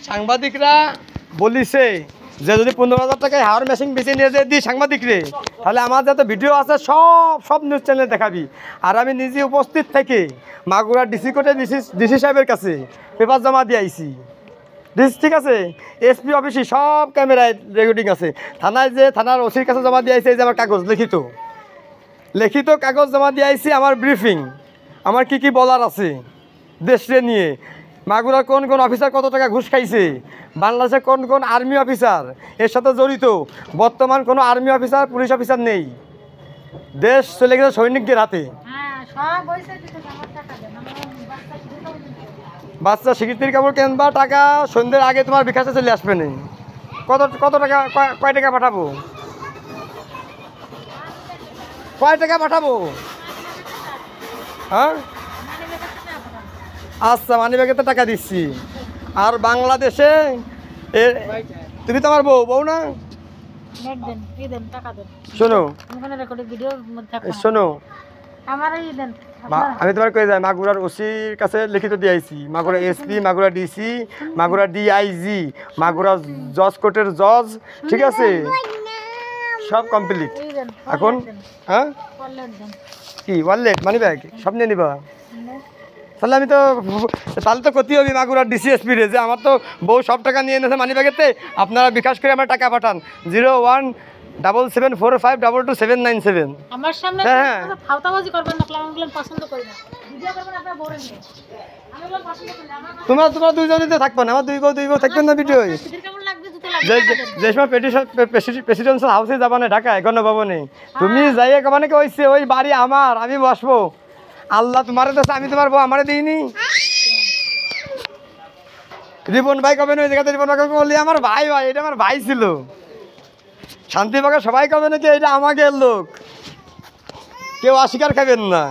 সাংবাদিকরা বলিছে যে যদি 15,000 টাকায় হাওয়ার মেশিন বেঁচে নিয়ে যেয়ে দিই সাংবাদিকরে, তাহলে আমার যত ভিডিও আছে সব নিউজ চ্যানেলে দেখাবি। আর আমি নিজে উপস্থিত থেকে মাগুরা ডিসি কোর্টে ডিসি সাহেবের কাছে পেপার জমা দিয়ে আইছি। ঠিক আছে, এসপি অফিসে সব ক্যামেরায় রেকর্ডিং আছে। থানায় যে থানার ওসির কাছে জমা দিয়ে আইছে, এই যে আমার কাগজ লিখিত কাগজ জমা দিয়ে আইছি। আমার ব্রিফিং, আমার কি বলার আছে দেশে নিয়ে, মাগুরার কোন অফিসার কত টাকা ঘুষ খাইছে, বাংলাদেশের কোন আর্মি অফিসার এর সাথে জড়িত, বর্তমান কোনো আর্মি অফিসার পুলিশ অফিসার নেই, দেশ চলে গেছে সৈনিকদের হাতে। বাচ্চা স্বীকৃতির কাপড় কেনবা টাকা সন্ধ্যের আগে তোমার বিকাশে চলে আসবে না। কত টাকা, কয় টাকা পাঠাবো, কয় টাকা পাঠাবো? হ্যাঁ আচ্ছা, মানিব্যাগে তো টাকা দিচ্ছি। আর বাংলাদেশে তুমি তো আমার বউ না? শোনো আমি তোমার কয়ে যাই, মাগুরার ওসির কাছে লিখিত দিয়ে আইছি, Magura SP, Magura DC, Magura DIG, Magura জজ কোর্টের জজ, ঠিক আছে, সব কমপ্লিট এখন। হ্যাঁ কি ওয়ালেট, মানিব্যাগ সব নিয়ে নিবা? তাহলে তাহলে তো করতেই হবে মাগুরার ডিসিএসপি রে যে আমার তো বউ সব টাকা নিয়ে এনেছে মানিব্যাগেতে, আপনারা বিকাশ করে আমার টাকা পাঠান 017745222797। আমার সামনে ফালতাবাজি করবেন না, প্ল্যানগুলো পছন্দ করি না, ভিডিও করবেন আপনারা বোরেন না, আমি বল পছন্দ করি না। তোমার দুইজনই তো থাকবে না, আমার দুই বউ থাকবেন না ভিডিও। কেমন লাগবে জুতো লাগবে যে সময় প্রেসিডেন্সিয়াল হাউসে যাবা না ঢাকায় গণভবনে, তুমি যাইয়ে কমানে কি হইছে ওই বাড়ি আমার, আমি বসবো। আল্লাহ তোমারে তো, আমি তোমার বউ আমারে দিইনি। রিপন ভাই কবে না ওই জায়গাতে, রিপন ভাই বললি আমার ভাই, এটা আমার ভাই ছিল। শান্তিবাগের সবাই কবে নাকি এটা আমাকে লোক, কেউ অস্বীকার খাবেন না।